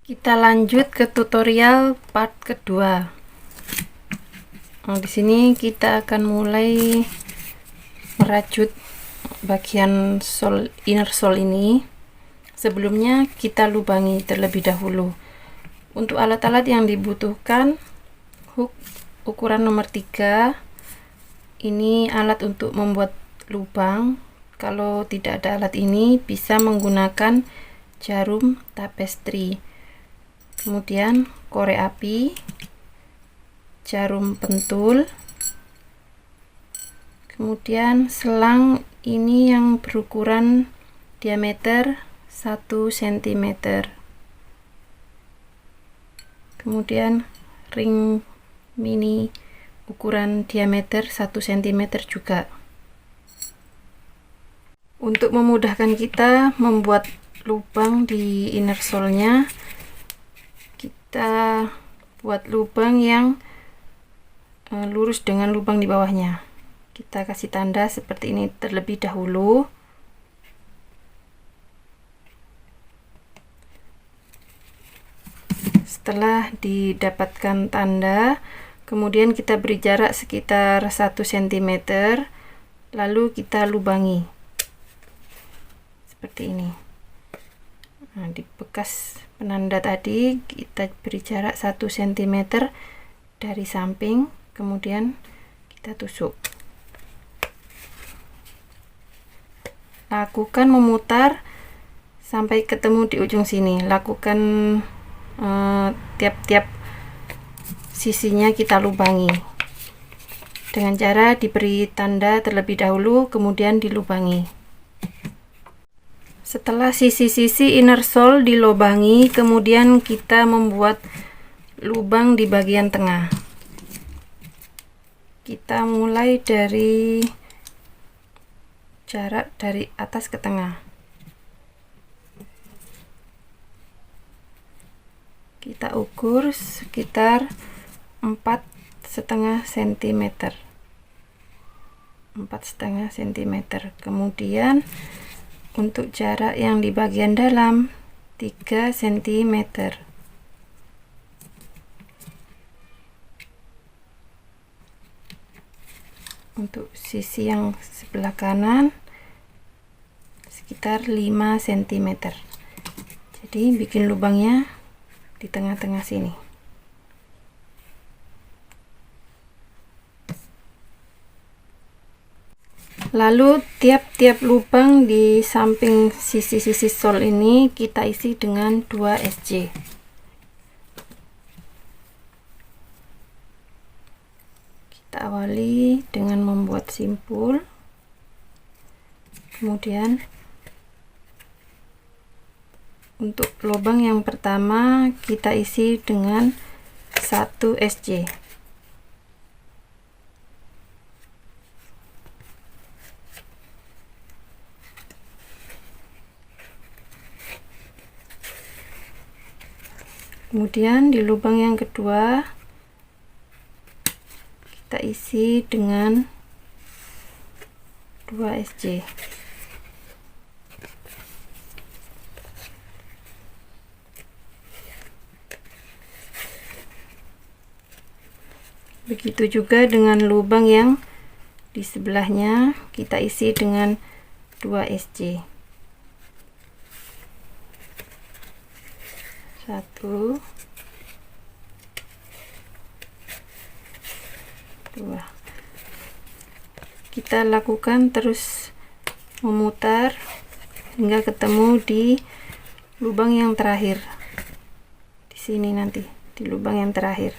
Kita lanjut ke tutorial part kedua. Di sini kita akan mulai merajut bagian inner sole ini. Sebelumnya kita lubangi terlebih dahulu. Untuk alat-alat yang dibutuhkan, hook ukuran nomor 3. Ini alat untuk membuat lubang. Kalau tidak ada alat ini, bisa menggunakan jarum tapestry. Kemudian korek api, jarum pentul, kemudian selang ini yang berukuran diameter 1 cm, kemudian ring mini ukuran diameter 1 cm juga. Untuk memudahkan kita membuat lubang di inner sole-nya, kita buat lubang yang lurus dengan lubang di bawahnya. Kita kasih tanda seperti ini terlebih dahulu. Setelah didapatkan tanda, kemudian kita beri jarak sekitar 1 cm, lalu kita lubangi seperti ini. Nah, di bekas penanda tadi kita beri jarak 1 cm dari samping, kemudian kita tusuk. Lakukan memutar sampai ketemu di ujung sini. Lakukan tiap-tiap sisinya kita lubangi dengan cara diberi tanda terlebih dahulu, kemudian dilubangi. Setelah sisi-sisi inner sole dilubangi, kemudian kita membuat lubang di bagian tengah. Kita mulai dari jarak dari atas ke tengah. Kita ukur sekitar 4,5 cm. 4,5 cm. Kemudian untuk jarak yang di bagian dalam 3 cm. Untuk sisi yang sebelah kanan sekitar 5 cm. Jadi bikin lubangnya di tengah-tengah sini. Lalu tiap-tiap lubang di samping sisi-sisi sole ini kita isi dengan 2 SJ. Kita awali dengan membuat simpul. Kemudian untuk lubang yang pertama kita isi dengan 1 SJ. Kemudian di lubang yang kedua kita isi dengan 2 SJ. Begitu juga dengan lubang yang di sebelahnya kita isi dengan 2 SJ. 1, 2. Kita lakukan terus memutar hingga ketemu di lubang yang terakhir. Di sini nanti, di lubang yang terakhir.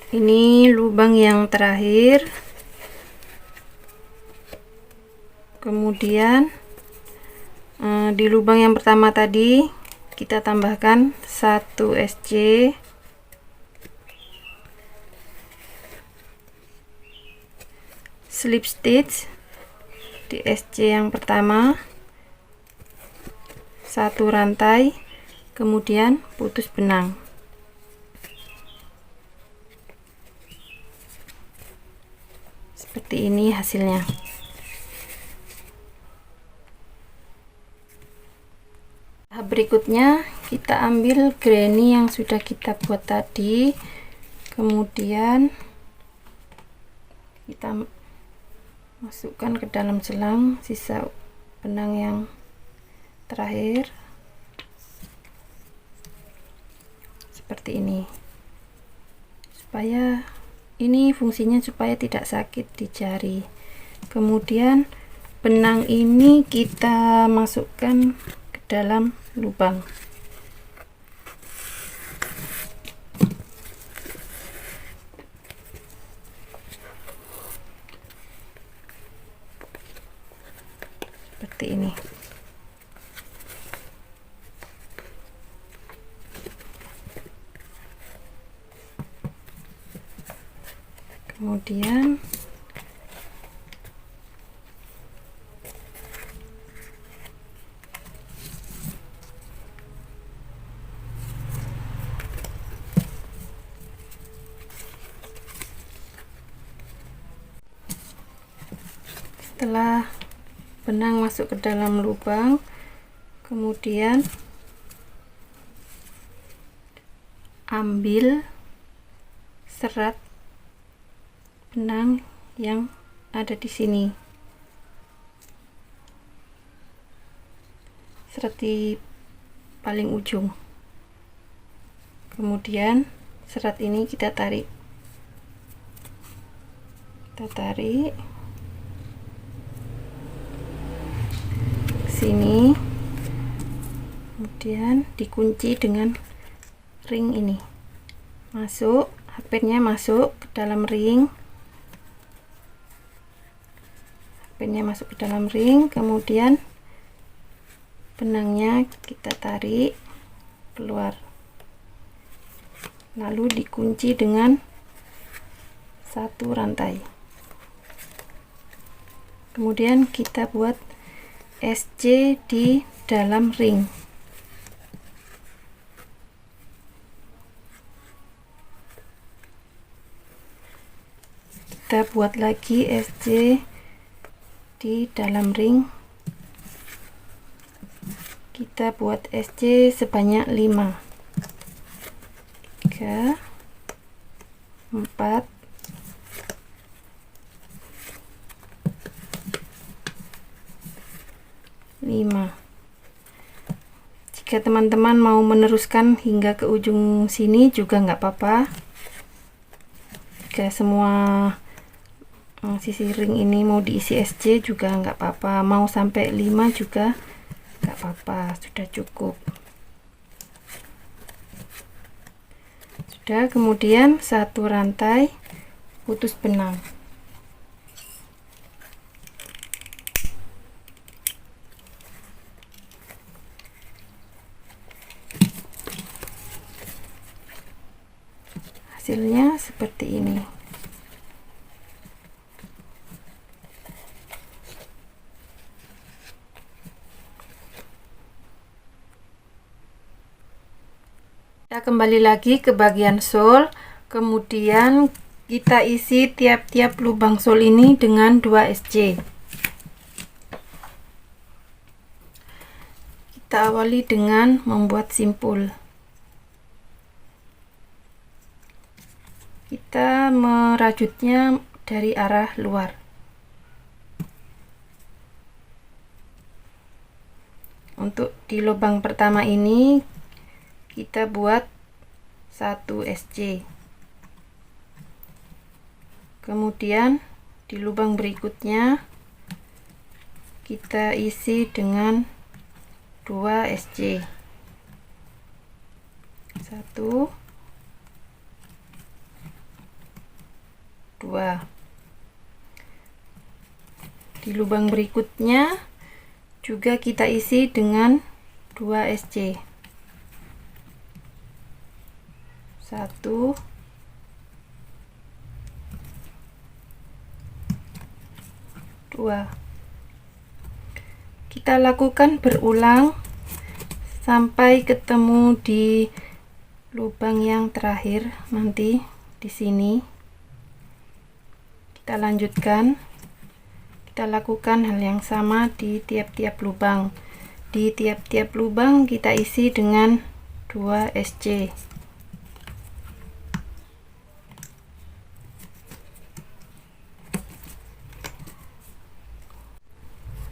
Ini lubang yang terakhir. Kemudian di lubang yang pertama tadi kita tambahkan 1 SJ, slip stitch di SJ yang pertama, 1 rantai, kemudian putus benang. Seperti ini hasilnya. Tahap berikutnya kita ambil granny yang sudah kita buat tadi, kemudian kita masukkan ke dalam selang sisa benang yang terakhir seperti ini, supaya ini fungsinya supaya tidak sakit di jari. Kemudian benang ini kita masukkan ke dalam lubang. Seperti ini. Kemudian setelah benang masuk ke dalam lubang, kemudian ambil serat benang yang ada di sini, serat di paling ujung. Kemudian serat ini kita tarik sini, kemudian dikunci dengan ring ini, masuk hairpinnya masuk ke dalam ring, kemudian benangnya kita tarik keluar, lalu dikunci dengan satu rantai. Kemudian kita buat SC di dalam ring. Kita buat lagi SC di dalam ring. Kita buat SC sebanyak 5. 3 4 5. Jika teman-teman mau meneruskan hingga ke ujung sini juga nggak apa-apa. Jika semua sisi ring ini mau diisi SC juga nggak apa-apa, mau sampai 5 juga nggak apa-apa, sudah cukup. Sudah, kemudian satu rantai putus benang. Hasilnya seperti ini. Kita kembali lagi ke bagian shawl, kemudian kita isi tiap-tiap lubang shawl ini dengan 2 SC. Kita awali dengan membuat simpul. Kita merajutnya dari arah luar. Untuk di lubang pertama ini kita buat 1 SC. Kemudian di lubang berikutnya kita isi dengan 2 SC. 1 2. Di lubang berikutnya juga kita isi dengan 2 SC. 1 2. Kita lakukan berulang sampai ketemu di lubang yang terakhir. Nanti di sini kita lanjutkan, kita lakukan hal yang sama di tiap-tiap lubang. Di tiap-tiap lubang kita isi dengan 2 SC.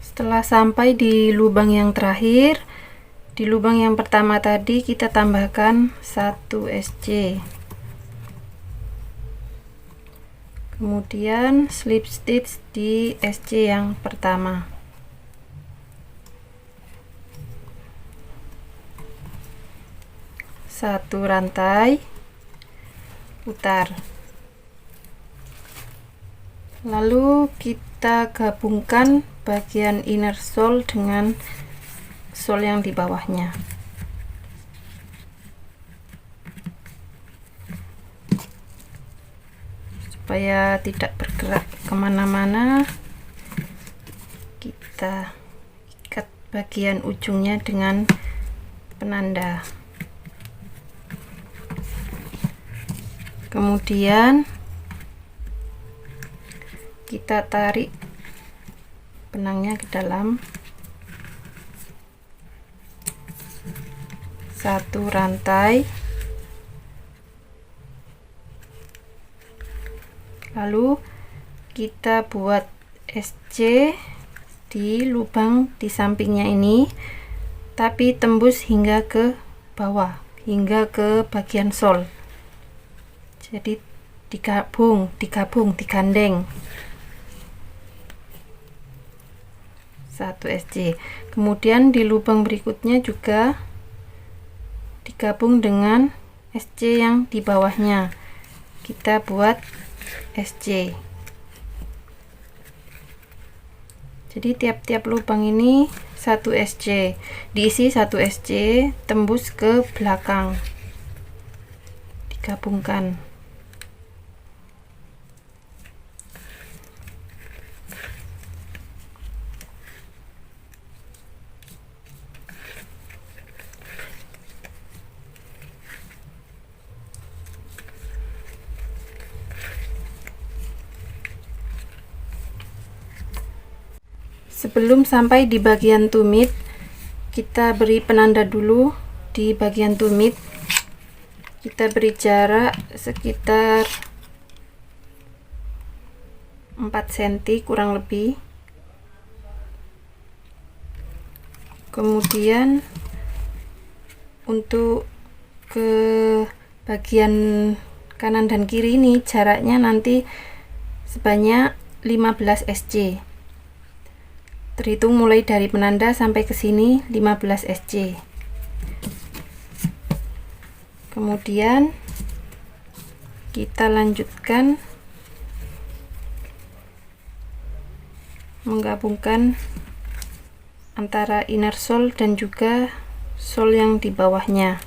Setelah sampai di lubang yang terakhir, di lubang yang pertama tadi kita tambahkan 1 SC. Kemudian slip stitch di SC yang pertama. Satu rantai, putar. Lalu kita gabungkan bagian inner sole dengan sole yang di bawahnya. Supaya tidak bergerak kemana-mana, kita ikat bagian ujungnya dengan penanda. Kemudian kita tarik benangnya ke dalam, satu rantai, lalu kita buat SC di lubang di sampingnya ini, tapi tembus hingga ke bawah, hingga ke bagian sole. Jadi digandeng. 1 SC. Kemudian di lubang berikutnya juga digabung dengan SC yang di bawahnya. Kita buat SC. Jadi tiap-tiap lubang ini 1 SC, diisi 1 SC, tembus ke belakang, digabungkan. Sebelum sampai di bagian tumit, kita beri penanda dulu di bagian tumit. Kita beri jarak sekitar 4 cm kurang lebih. Kemudian untuk ke bagian kanan dan kiri ini jaraknya nanti sebanyak 15 SC. Terhitung mulai dari penanda sampai ke sini 15 SC. Kemudian kita lanjutkan menggabungkan antara inner sole dan juga sole yang di bawahnya.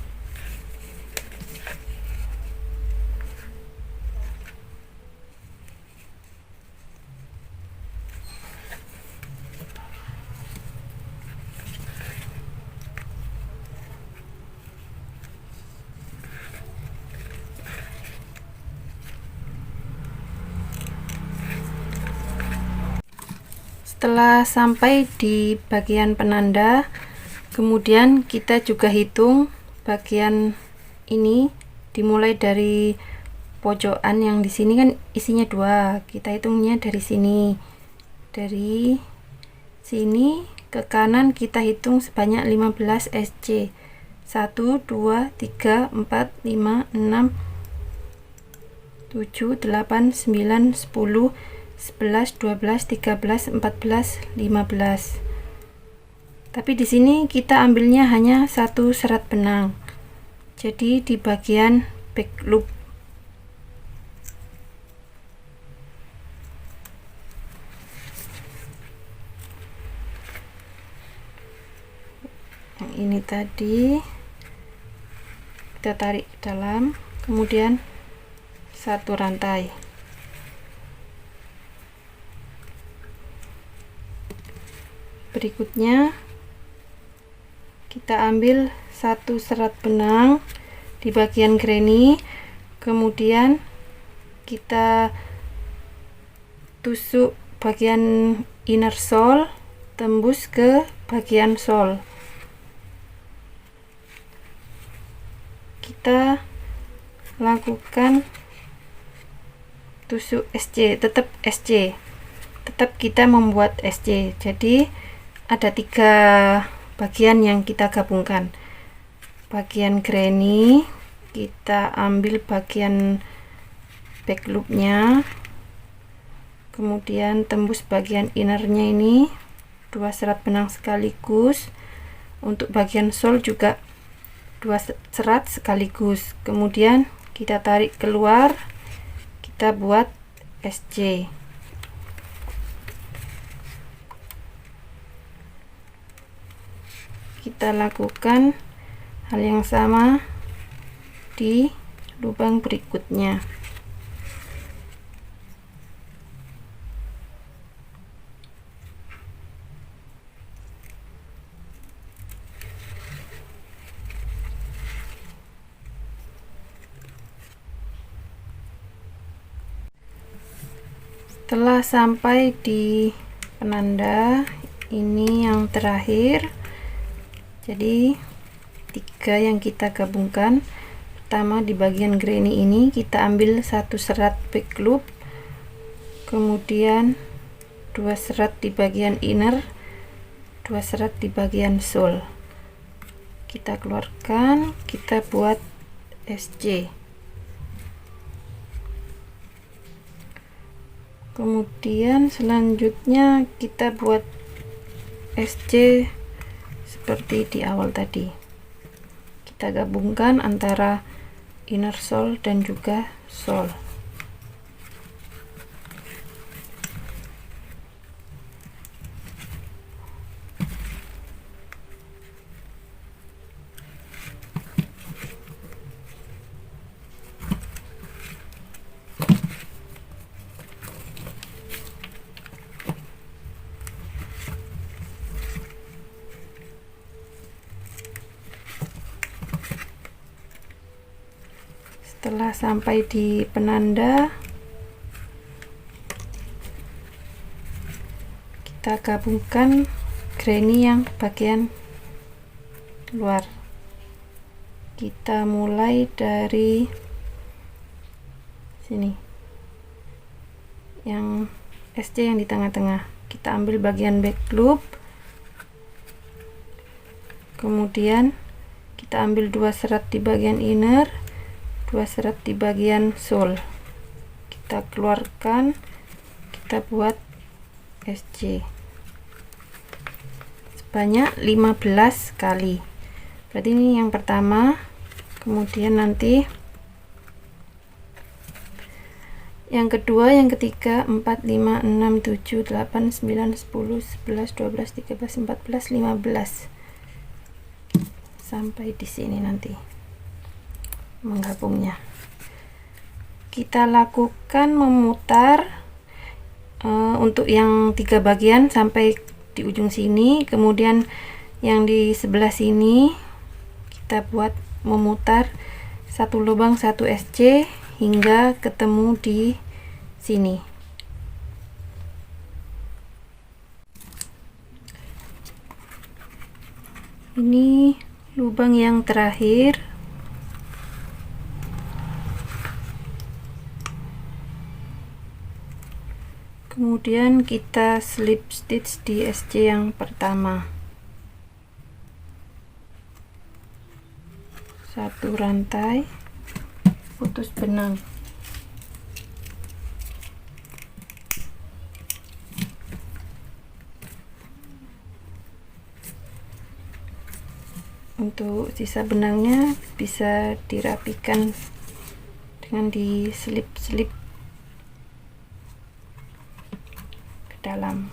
Setelah sampai di bagian penanda, kemudian kita juga hitung bagian ini, dimulai dari pojokan yang di sini kan isinya 2, kita hitungnya dari sini, ke kanan kita hitung sebanyak 15 SC. 1 2 3 4 5 6 7 8 9 10 11 12 13 14 15. Tapi di sini kita ambilnya hanya 1 serat benang. Jadi di bagian back loop. Yang ini tadi kita tarik ke dalam, kemudian 1 rantai. Berikutnya kita kita ambil satu serat benang di bagian granny, kemudian kita tusuk bagian inner sole tembus ke bagian sole. Kita lakukan tusuk SC, tetap SC, tetap kita membuat SC. Jadi ada 3 bagian yang kita gabungkan. Bagian granny kita ambil bagian back loopnya, kemudian tembus bagian innernya ini 2 serat benang sekaligus. Untuk bagian sole juga 2 serat sekaligus, kemudian kita tarik keluar, kita buat SC. Kita lakukan hal yang sama di lubang berikutnya. Setelah sampai di penanda ini yang terakhir, jadi 3 yang kita gabungkan. Pertama di bagian granny ini kita ambil 1 serat back loop, kemudian 2 serat di bagian inner, 2 serat di bagian sole. Kita keluarkan, kita buat SC. Kemudian selanjutnya kita buat SC seperti di awal tadi. Kita gabungkan antara inner sole dan juga sole. Setelah sampai di penanda, kita gabungkan granny yang bagian luar. Kita mulai dari sini, yang SC yang di tengah-tengah. Kita ambil bagian back loop, kemudian kita ambil 2 serat di bagian inner, 2 serat di bagian sole. Kita keluarkan, kita buat SC sebanyak 15 kali. Berarti ini yang pertama, kemudian nanti yang kedua, yang ketiga, 4, 5, 6, 7, 8, 9, 10, 11, 12, 13, 14, 15 sampai di sini nanti menggabungnya. Kita lakukan memutar untuk yang 3 bagian sampai di ujung sini, kemudian yang di sebelah sini kita buat memutar 1 lubang 1 SC hingga ketemu di sini. Ini lubang yang terakhir. Kemudian kita slip stitch di SC yang pertama, 1 rantai, putus benang. Untuk sisa benangnya bisa dirapikan dengan diselip-selip dalam.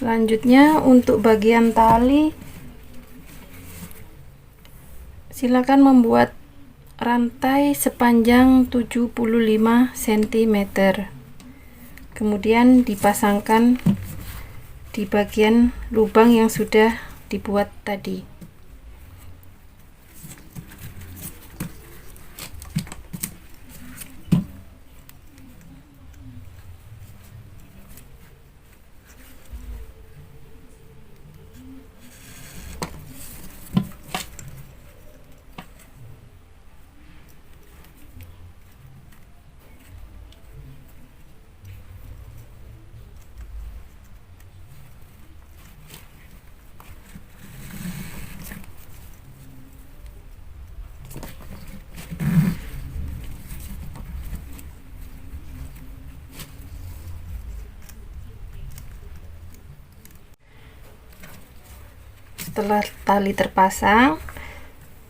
Selanjutnya untuk bagian tali, silakan membuat rantai sepanjang 75 cm, kemudian dipasangkan di bagian lubang yang sudah dibuat tadi. Setelah tali terpasang,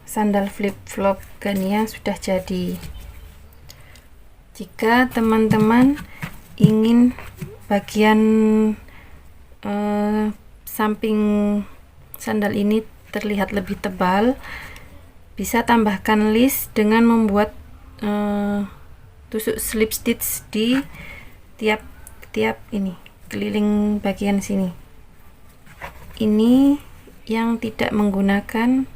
sandal flip-flop Gania sudah jadi. Jika teman-teman ingin bagian samping sandal ini terlihat lebih tebal, bisa tambahkan list dengan membuat tusuk slip stitch di tiap ini keliling bagian sini. Ini yang tidak menggunakan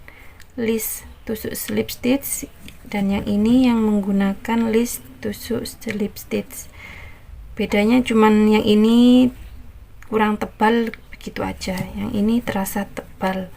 list tusuk slip stitch, dan yang ini yang menggunakan list tusuk slip stitch. Bedanya cuman yang ini kurang tebal begitu aja, yang ini terasa tebal.